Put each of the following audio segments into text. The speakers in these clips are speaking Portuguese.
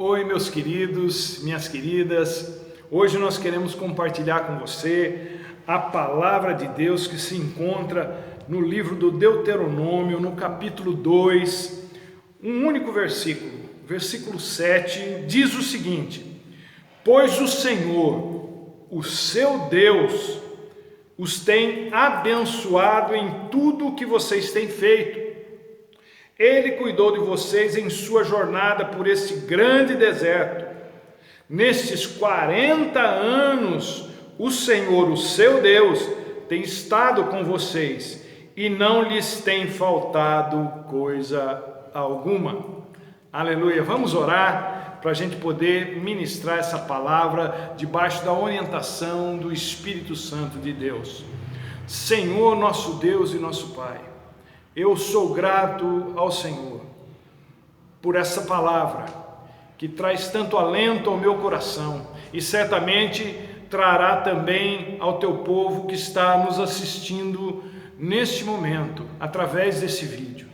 Oi, meus queridos, minhas queridas. Hoje nós queremos compartilhar com você a palavra de Deus que se encontra no livro do Deuteronômio, no capítulo 2, um único versículo, versículo 7, diz o seguinte: Pois o Senhor, o seu Deus, os tem abençoado em tudo o que vocês têm feito. Ele cuidou de vocês em sua jornada por esse grande deserto. Nestes 40 anos, o Senhor, o seu Deus, tem estado com vocês e não lhes tem faltado coisa alguma. Aleluia! Vamos orar para a gente poder ministrar essa palavra debaixo da orientação do Espírito Santo de Deus. Senhor, nosso Deus e nosso Pai, eu sou grato ao Senhor por essa palavra que traz tanto alento ao meu coração e certamente trará também ao teu povo que está nos assistindo neste momento, através desse vídeo.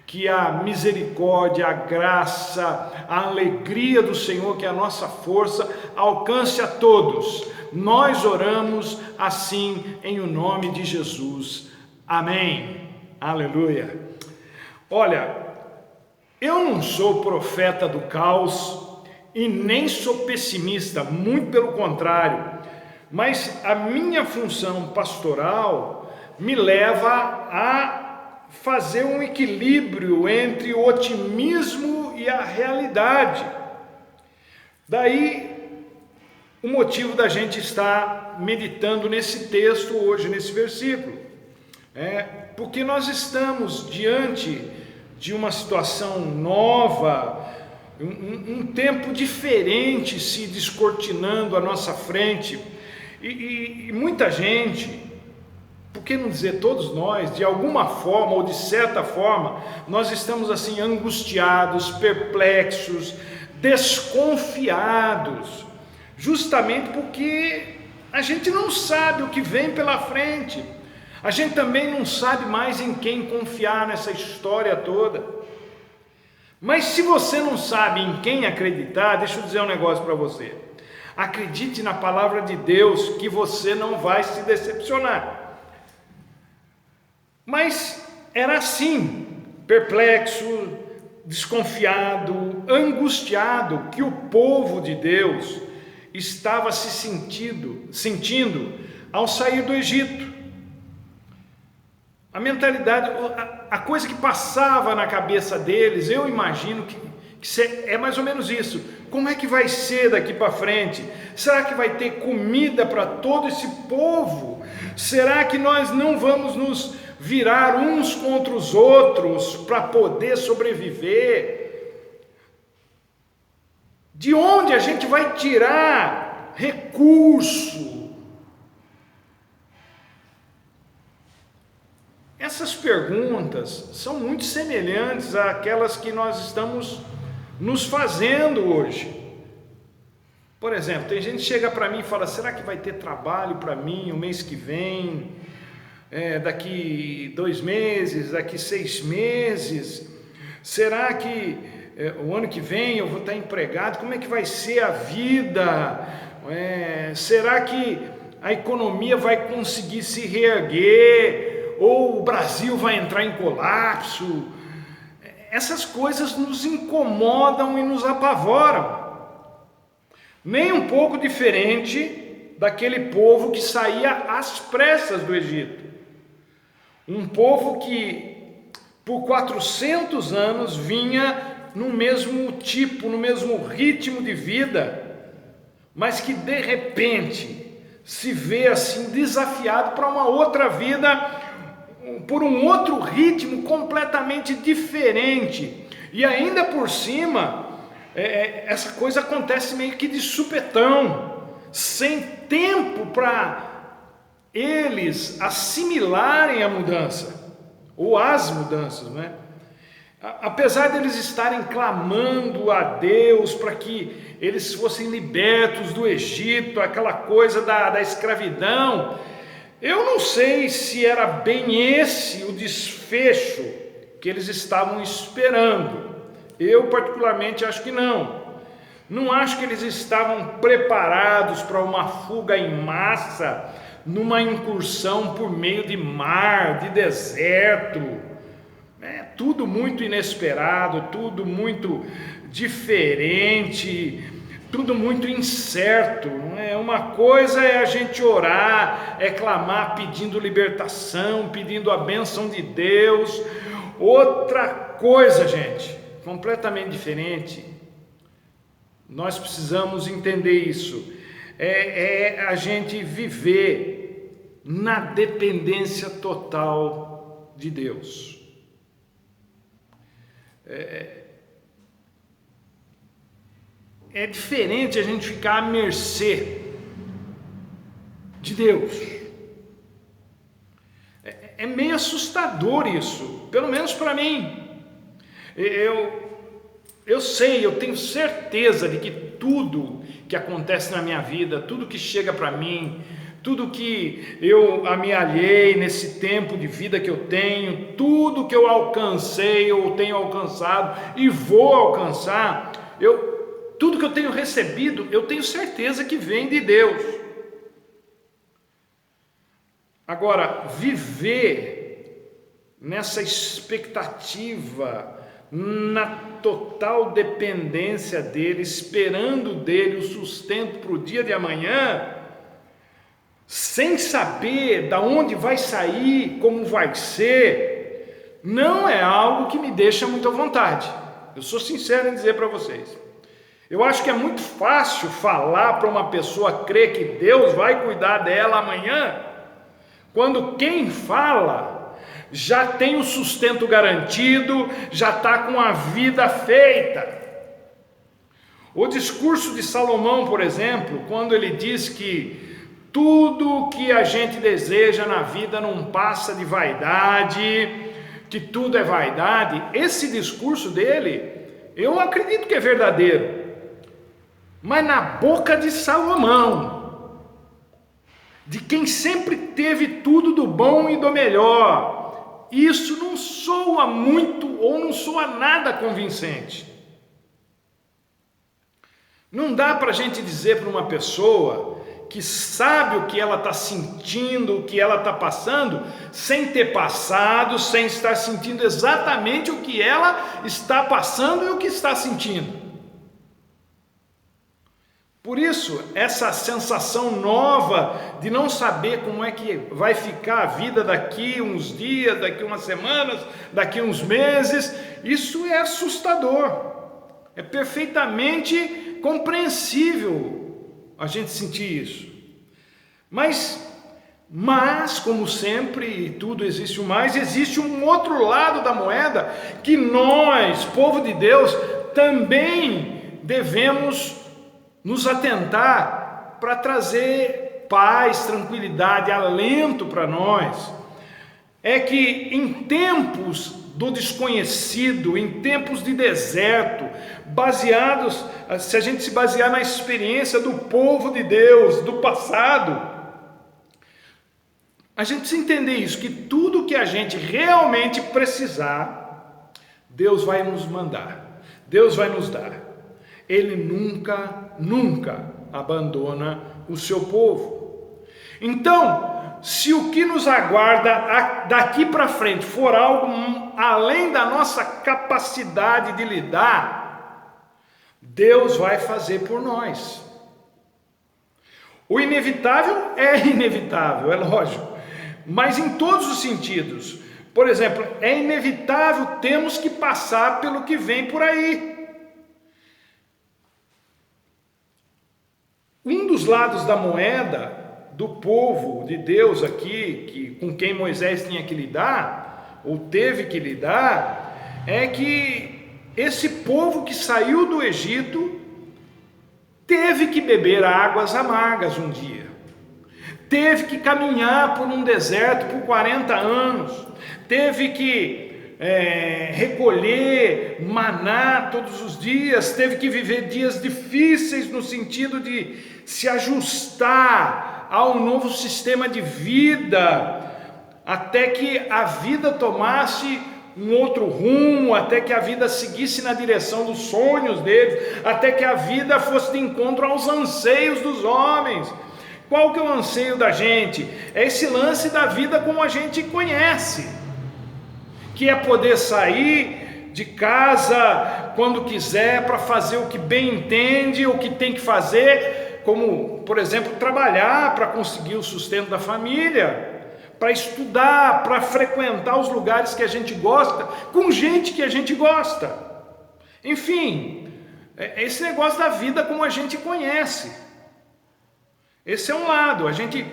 Que a misericórdia, a graça, a alegria do Senhor, que é a nossa força, alcance a todos. Nós oramos assim em o nome de Jesus. Amém. Aleluia. Olha, eu não sou profeta do caos e nem sou pessimista, muito pelo contrário, mas a minha função pastoral me leva a fazer um equilíbrio entre o otimismo e a realidade. Daí o motivo da gente estar meditando nesse texto hoje, nesse versículo. Porque nós estamos diante de uma situação nova, um tempo diferente se descortinando à nossa frente, e muita gente, por que não dizer todos nós, de alguma forma ou de certa forma, nós estamos assim angustiados, perplexos, desconfiados, justamente porque a gente não sabe o que vem pela frente. A gente também não sabe mais em quem confiar nessa história toda. Mas se você não sabe em quem acreditar, deixa eu dizer um negócio para você. Acredite na palavra de Deus que você não vai se decepcionar. Mas era assim, perplexo, desconfiado, angustiado, que o povo de Deus estava se sentindo ao sair do Egito. A mentalidade, a coisa que passava na cabeça deles, eu imagino que é mais ou menos isso. Como é que vai ser daqui para frente? Será que vai ter comida para todo esse povo? Será que nós não vamos nos virar uns contra os outros para poder sobreviver? De onde a gente vai tirar recurso? Essas perguntas são muito semelhantes àquelas que nós estamos nos fazendo hoje. Por exemplo, tem gente que chega para mim e fala: será que vai ter trabalho para mim o mês que vem? Daqui 2 meses, daqui 6 meses? Será que o ano que vem eu vou estar empregado? Como é que vai ser a vida? Será que a economia vai conseguir se reerguer? Ou o Brasil vai entrar em colapso? Essas coisas nos incomodam e nos apavoram. Nem um pouco diferente daquele povo que saía às pressas do Egito. Um povo que por 400 anos vinha no mesmo tipo, no mesmo ritmo de vida, mas que de repente se vê assim desafiado para uma outra vida, por um outro ritmo completamente diferente, e ainda por cima, essa coisa acontece meio que de supetão, sem tempo para eles assimilarem a mudança, ou as mudanças, né? Apesar deles estarem clamando a Deus para que eles fossem libertos do Egito, aquela coisa da escravidão, eu não sei se era bem esse o desfecho que eles estavam esperando. Eu particularmente acho que não. Não acho que eles estavam preparados para uma fuga em massa, numa incursão por meio de mar, de deserto. É tudo muito inesperado, tudo muito diferente, tudo muito incerto. Uma coisa é a gente orar, é clamar pedindo libertação, pedindo a bênção de Deus. Outra coisa, gente, completamente diferente. Nós precisamos entender isso. É a gente viver na dependência total de Deus. É diferente a gente ficar à mercê de Deus. É meio assustador isso, pelo menos para mim. Eu sei, eu tenho certeza de que tudo que acontece na minha vida, tudo que chega para mim, tudo que eu amealhei nesse tempo de vida que eu tenho, tudo que eu alcancei ou tenho alcançado e vou alcançar, tudo que eu tenho recebido, eu tenho certeza que vem de Deus. Agora, viver nessa expectativa, na total dependência dele, esperando dele o sustento para o dia de amanhã, sem saber da onde vai sair, como vai ser, não é algo que me deixa muito à vontade. Eu sou sincero em dizer para vocês. Eu acho que é muito fácil falar para uma pessoa crer que Deus vai cuidar dela amanhã, quando quem fala já tem o sustento garantido, já está com a vida feita. O discurso de Salomão, por exemplo, quando ele diz que tudo que a gente deseja na vida não passa de vaidade, que tudo é vaidade, esse discurso dele, eu acredito que é verdadeiro, mas na boca de Salomão, de quem sempre teve tudo do bom e do melhor, isso não soa muito ou não soa nada convincente. Não dá para a gente dizer para uma pessoa que sabe o que ela está sentindo, o que ela está passando, sem ter passado, sem estar sentindo exatamente o que ela está passando e o que está sentindo. Por isso, essa sensação nova de não saber como é que vai ficar a vida daqui uns dias, daqui umas semanas, daqui uns meses, isso é assustador. É perfeitamente compreensível a gente sentir isso. Mas como sempre, e tudo existe existe um outro lado da moeda que nós, povo de Deus, também devemos nos atentar para trazer paz, tranquilidade, alento para nós. É que em tempos do desconhecido, em tempos de deserto, se a gente se basear na experiência do povo de Deus, do passado, a gente precisa entender isso, que tudo que a gente realmente precisar, Deus vai nos mandar, Deus vai nos dar. Ele nunca abandona o seu povo. Então, se o que nos aguarda daqui para frente for algo além da nossa capacidade de lidar, Deus vai fazer por nós. O inevitável é inevitável, é lógico, mas em todos os sentidos. Por exemplo, é inevitável, temos que passar pelo que vem por aí. Um dos lados da moeda do povo de Deus aqui, com quem Moisés tinha que lidar, ou teve que lidar, é que esse povo que saiu do Egito teve que beber águas amargas um dia, teve que caminhar por um deserto por 40 anos, teve que recolher maná todos os dias, teve que viver dias difíceis no sentido de se ajustar ao novo sistema de vida, até que a vida tomasse um outro rumo, até que a vida seguisse na direção dos sonhos deles, até que a vida fosse de encontro aos anseios dos homens. Qual que é o anseio da gente? É esse lance da vida como a gente conhece, que é poder sair de casa quando quiser para fazer o que bem entende, o que tem que fazer, como, por exemplo, trabalhar para conseguir o sustento da família, para estudar, para frequentar os lugares que a gente gosta, com gente que a gente gosta. Enfim, esse negócio da vida como a gente conhece. Esse é um lado. A gente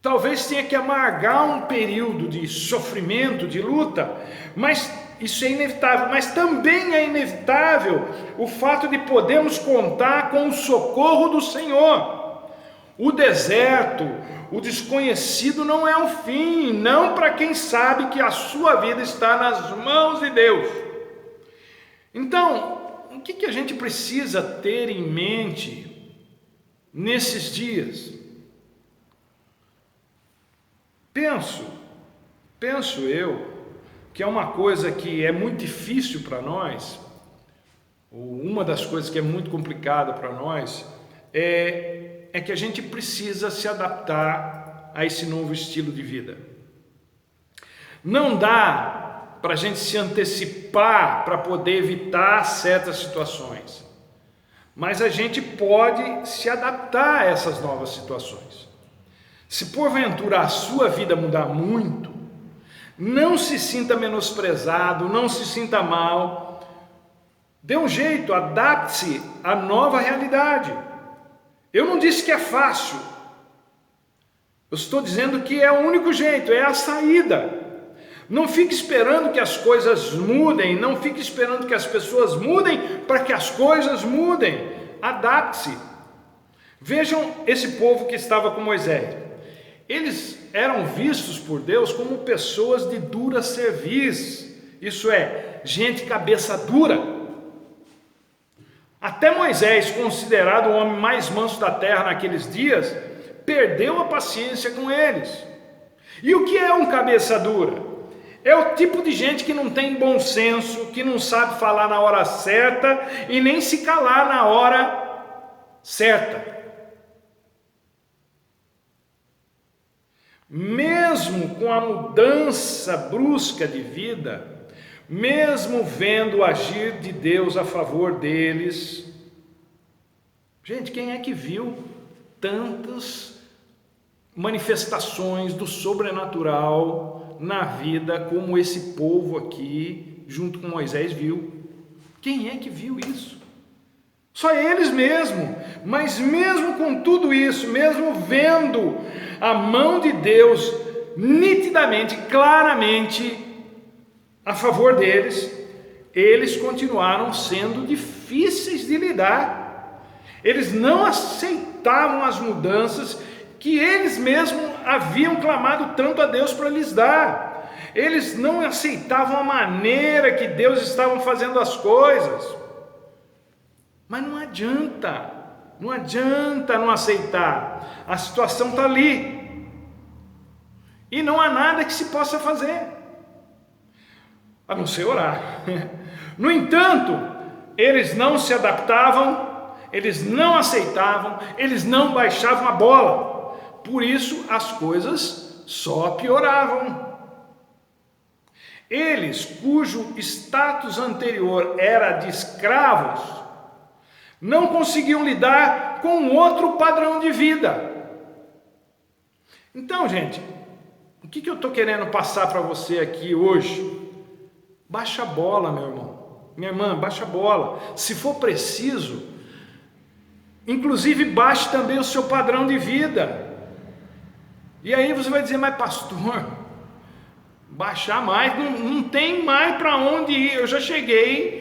talvez tenha que amargar um período de sofrimento, de luta, mas isso é inevitável. Mas também é inevitável o fato de podermos contar com o socorro do Senhor. O deserto, o desconhecido não é o fim, não para quem sabe que a sua vida está nas mãos de Deus. Então, o que a gente precisa ter em mente nesses dias? Penso eu que é uma coisa que é muito difícil para nós, ou uma das coisas que é muito complicada para nós, é que a gente precisa se adaptar a esse novo estilo de vida. Não dá para a gente se antecipar para poder evitar certas situações, mas a gente pode se adaptar a essas novas situações. Se porventura a sua vida mudar muito, não se sinta menosprezado, não se sinta mal, dê um jeito, adapte-se à nova realidade. Eu não disse que é fácil, eu estou dizendo que é o único jeito, é a saída. Não fique esperando que as coisas mudem, não fique esperando que as pessoas mudem para que as coisas mudem. Adapte-se. Vejam esse povo que estava com Moisés. Eles eram vistos por Deus como pessoas de dura cerviz, isso é, gente cabeça dura. Até Moisés, considerado o homem mais manso da terra naqueles dias, perdeu a paciência com eles. E o que é um cabeça dura? É o tipo de gente que não tem bom senso, que não sabe falar na hora certa e nem se calar na hora certa. Mesmo com a mudança brusca de vida, mesmo vendo o agir de Deus a favor deles, gente, quem é que viu tantas manifestações do sobrenatural na vida como esse povo aqui, junto com Moisés, viu? Quem é que viu isso? Só eles mesmo. Mas mesmo com tudo isso, mesmo vendo a mão de Deus nitidamente, claramente a favor deles, eles continuaram sendo difíceis de lidar. Eles não aceitavam as mudanças que eles mesmos haviam clamado tanto a Deus para lhes dar. Eles não aceitavam a maneira que Deus estava fazendo as coisas. Mas não adianta não aceitar. A situação está ali. E não há nada que se possa fazer, a não ser orar. No entanto, eles não se adaptavam, eles não aceitavam, eles não baixavam a bola. Por isso as coisas só pioravam. Eles, cujo status anterior era de escravos, não conseguiam lidar com outro padrão de vida. Então, gente, o que eu estou querendo passar para você aqui hoje? Baixa a bola, meu irmão, minha irmã, baixa a bola. Se for preciso, inclusive baixe também o seu padrão de vida. E aí você vai dizer, mas pastor, baixar mais, não tem mais para onde ir, eu já cheguei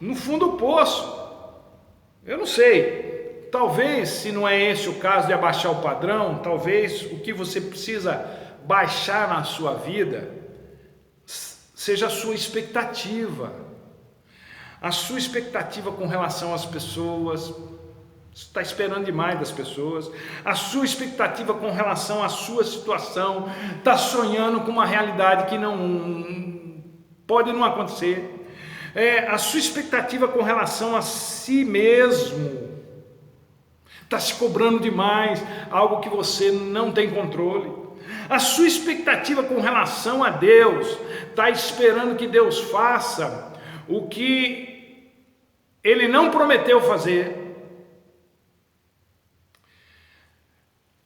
no fundo do poço. Eu não sei, talvez, se não é esse o caso de abaixar o padrão, talvez o que você precisa baixar na sua vida seja a sua expectativa com relação às pessoas, está esperando demais das pessoas, a sua expectativa com relação à sua situação, está sonhando com uma realidade que não pode não acontecer, a sua expectativa com relação a si mesmo, está se cobrando demais, algo que você não tem controle. A sua expectativa com relação a Deus, está esperando que Deus faça o que Ele não prometeu fazer.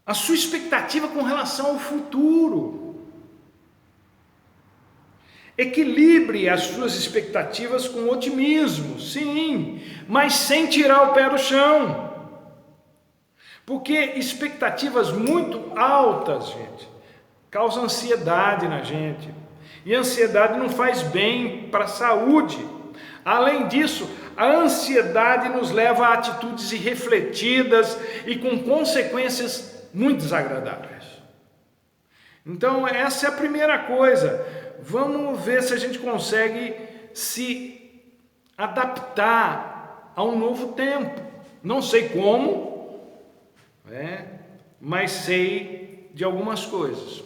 A sua expectativa com relação ao futuro. Equilibre as suas expectativas com otimismo, sim, mas sem tirar o pé do chão. Porque expectativas muito altas, gente, causam ansiedade na gente. E a ansiedade não faz bem para a saúde. Além disso, a ansiedade nos leva a atitudes irrefletidas e com consequências muito desagradáveis. Então essa é a primeira coisa. Vamos ver se a gente consegue se adaptar a um novo tempo. Não sei como, mas sei de algumas coisas.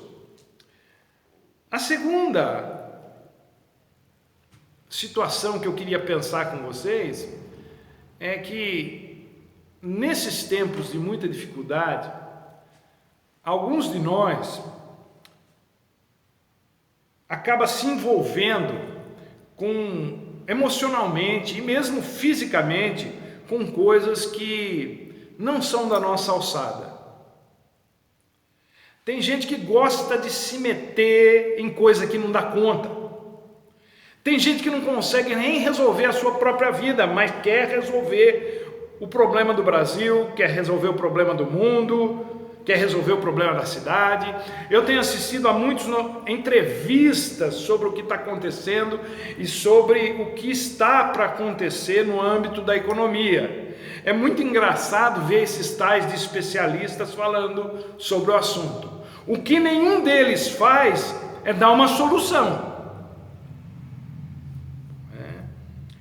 A segunda situação que eu queria pensar com vocês é que nesses tempos de muita dificuldade, alguns de nós acaba se envolvendo emocionalmente e mesmo fisicamente com coisas que não são da nossa alçada. Tem gente que gosta de se meter em coisa que não dá conta. Tem gente que não consegue nem resolver a sua própria vida, mas quer resolver o problema do Brasil, quer resolver o problema do mundo, quer resolver o problema da cidade. Eu tenho assistido a muitas entrevistas sobre o que está acontecendo e sobre o que está para acontecer no âmbito da economia. É muito engraçado ver esses tais de especialistas falando sobre o assunto. O que nenhum deles faz é dar uma solução.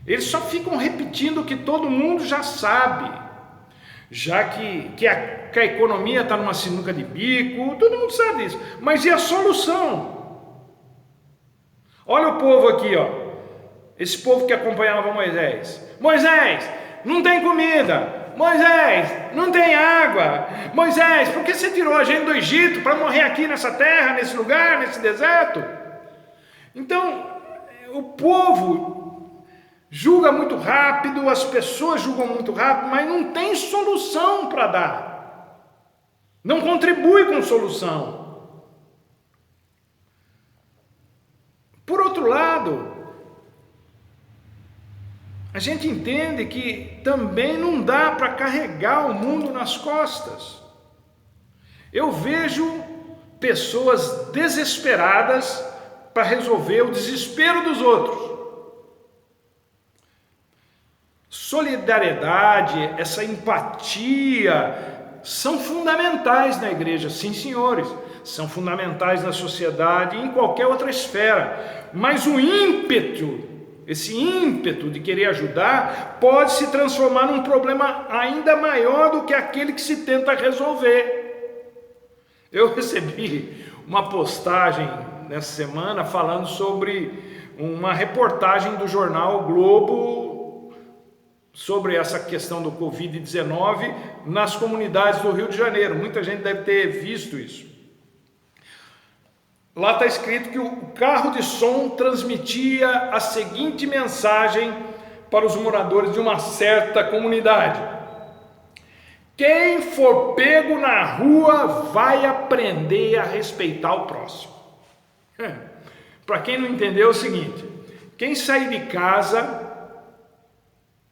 Eles só ficam repetindo o que todo mundo já sabe, já que a economia está numa sinuca de bico, todo mundo sabe disso. Mas e a solução? Olha o povo aqui, ó. Esse povo que acompanhava Moisés. Moisés, não tem comida. Moisés, não tem água. Moisés, por que você tirou a gente do Egito para morrer aqui nessa terra, nesse lugar, nesse deserto? Então, o povo julga muito rápido, as pessoas julgam muito rápido, mas não tem solução para dar. Não contribui com solução. Por outro lado, a gente entende que também não dá para carregar o mundo nas costas. Eu vejo pessoas desesperadas para resolver o desespero dos outros. Solidariedade, essa empatia são fundamentais na igreja, sim, senhores, são fundamentais na sociedade e em qualquer outra esfera, mas o ímpeto, esse ímpeto de querer ajudar pode se transformar num problema ainda maior do que aquele que se tenta resolver. Eu recebi uma postagem nessa semana falando sobre uma reportagem do jornal Globo sobre essa questão do Covid-19 nas comunidades do Rio de Janeiro. Muita gente deve ter visto isso. Lá está escrito que o carro de som transmitia a seguinte mensagem para os moradores de uma certa comunidade: quem for pego na rua vai aprender a respeitar o próximo. Para quem não entendeu, é o seguinte: quem sair de casa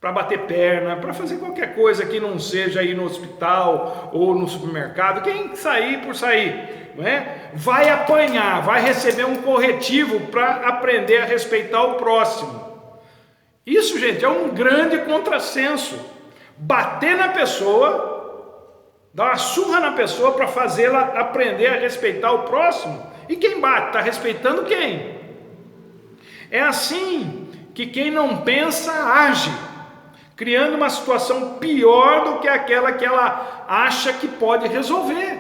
para bater perna, para fazer qualquer coisa que não seja ir no hospital ou no supermercado, quem sair por sair, não é? Vai apanhar, vai receber um corretivo para aprender a respeitar o próximo. Isso, gente, é um grande contrassenso. Bater na pessoa, dar uma surra na pessoa para fazê-la aprender a respeitar o próximo. E quem bate, está respeitando quem? É assim que quem não pensa age. criando uma situação pior do que aquela que ela acha que pode resolver.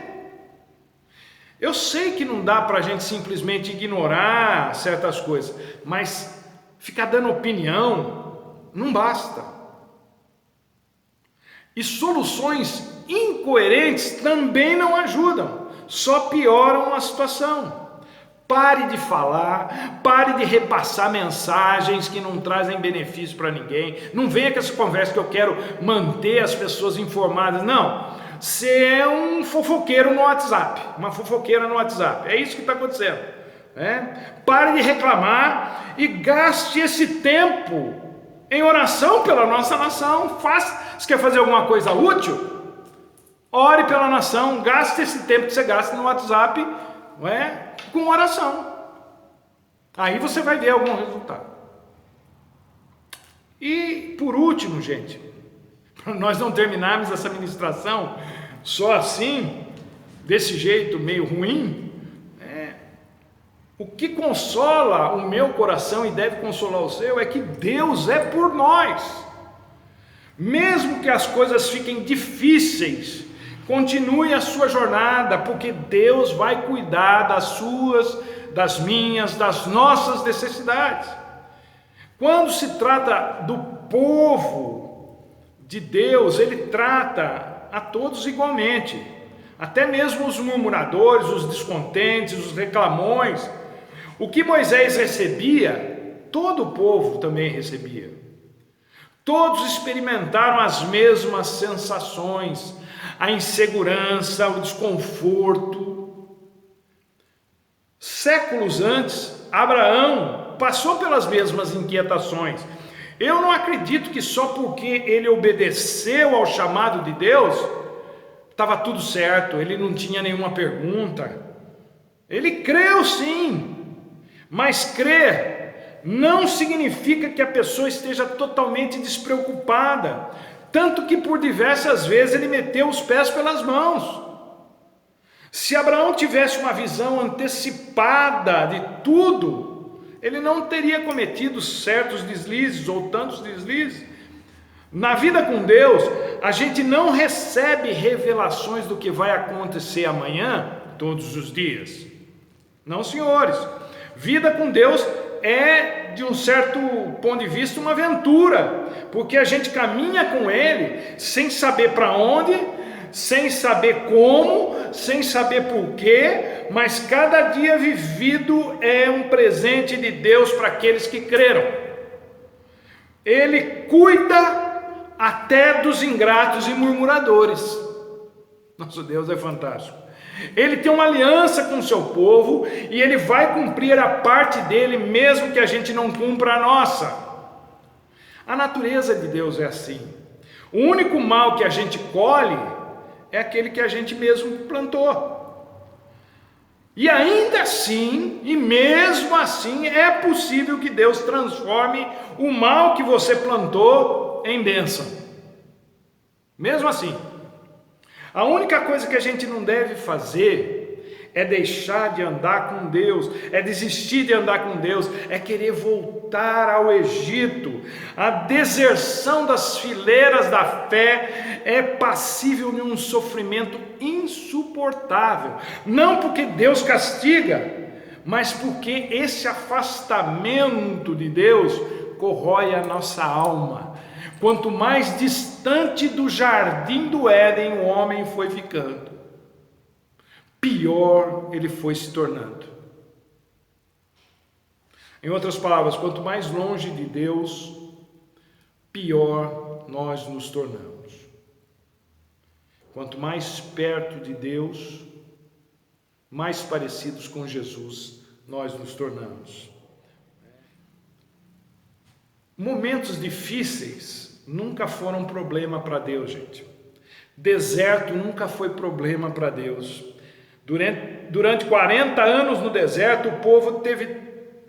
Eu sei que não dá para a gente simplesmente ignorar certas coisas, mas ficar dando opinião não basta. E soluções incoerentes também não ajudam, só pioram a situação. Pare de falar, pare de repassar mensagens que não trazem benefício para ninguém. Não venha com essa conversa que eu quero manter as pessoas informadas. Não, você é um fofoqueiro no WhatsApp, uma fofoqueira no WhatsApp. É isso que está acontecendo. Pare de reclamar e gaste esse tempo em oração pela nossa nação. Se quer fazer alguma coisa útil, ore pela nação, gaste esse tempo que você gasta no WhatsApp, com oração. Aí você vai ver algum resultado. E por último, gente, para nós não terminarmos essa ministração só assim, desse jeito meio ruim, o que consola o meu coração e deve consolar o seu é que Deus é por nós. Mesmo que as coisas fiquem difíceis, continue a sua jornada, porque Deus vai cuidar das suas, das minhas, das nossas necessidades. Quando se trata do povo de Deus, Ele trata a todos igualmente, até mesmo os murmuradores, os descontentes, os reclamões. O que Moisés recebia, todo o povo também recebia. Todos experimentaram as mesmas sensações, a insegurança, o desconforto. Séculos antes, Abraão passou pelas mesmas inquietações. Eu não acredito que só porque ele obedeceu ao chamado de Deus, estava tudo certo, ele não tinha nenhuma pergunta. Ele creu sim, mas crer não significa que a pessoa esteja totalmente despreocupada, tanto que por diversas vezes ele meteu os pés pelas mãos. Se Abraão tivesse uma visão antecipada de tudo, ele não teria cometido certos deslizes ou tantos deslizes. Na vida com Deus, a gente não recebe revelações do que vai acontecer amanhã, todos os dias. Não, senhores. Vida com Deus é, de um certo ponto de vista, uma aventura, porque a gente caminha com Ele sem saber para onde, sem saber como, sem saber porquê, mas cada dia vivido é um presente de Deus para aqueles que creram. Ele cuida até dos ingratos e murmuradores. Nosso Deus é fantástico. Ele tem uma aliança com o seu povo e Ele vai cumprir a parte dele, mesmo que a gente não cumpra a nossa. A natureza de Deus é assim. O único mal que a gente colhe é aquele que a gente mesmo plantou. E ainda assim, e mesmo assim, é possível que Deus transforme o mal que você plantou em bênção. Mesmo assim. A única coisa que a gente não deve fazer é deixar de andar com Deus, é desistir de andar com Deus, é querer voltar ao Egito. A deserção das fileiras da fé é passível de um sofrimento insuportável, não porque Deus castiga, mas porque esse afastamento de Deus corrói a nossa alma. Quanto mais distante do jardim do Éden o homem foi ficando, pior ele foi se tornando. Em outras palavras, quanto mais longe de Deus, pior nós nos tornamos. Quanto mais perto de Deus, mais parecidos com Jesus nós nos tornamos. Momentos difíceis nunca foram problema para Deus, gente. Deserto nunca foi problema para Deus. Durante 40 anos no deserto, o povo teve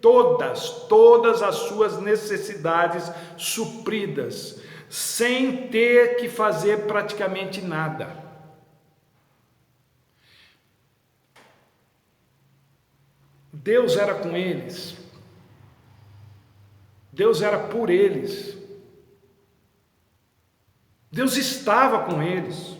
todas as suas necessidades supridas, sem ter que fazer praticamente nada. Deus era com eles. Deus era por eles. Deus estava com eles.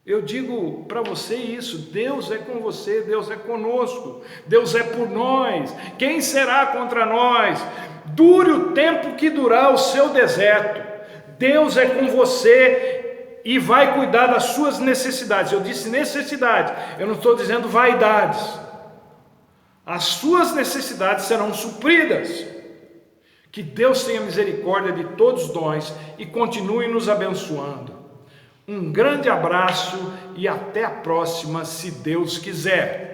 Eu digo para você isso: Deus é com você, Deus é conosco, Deus é por nós. Quem será contra nós? Dure o tempo que durar o seu deserto, Deus é com você e vai cuidar das suas necessidades. Eu disse necessidades, eu não estou dizendo vaidades. As suas necessidades serão supridas. Que Deus tenha misericórdia de todos nós e continue nos abençoando. Um grande abraço e até a próxima, se Deus quiser.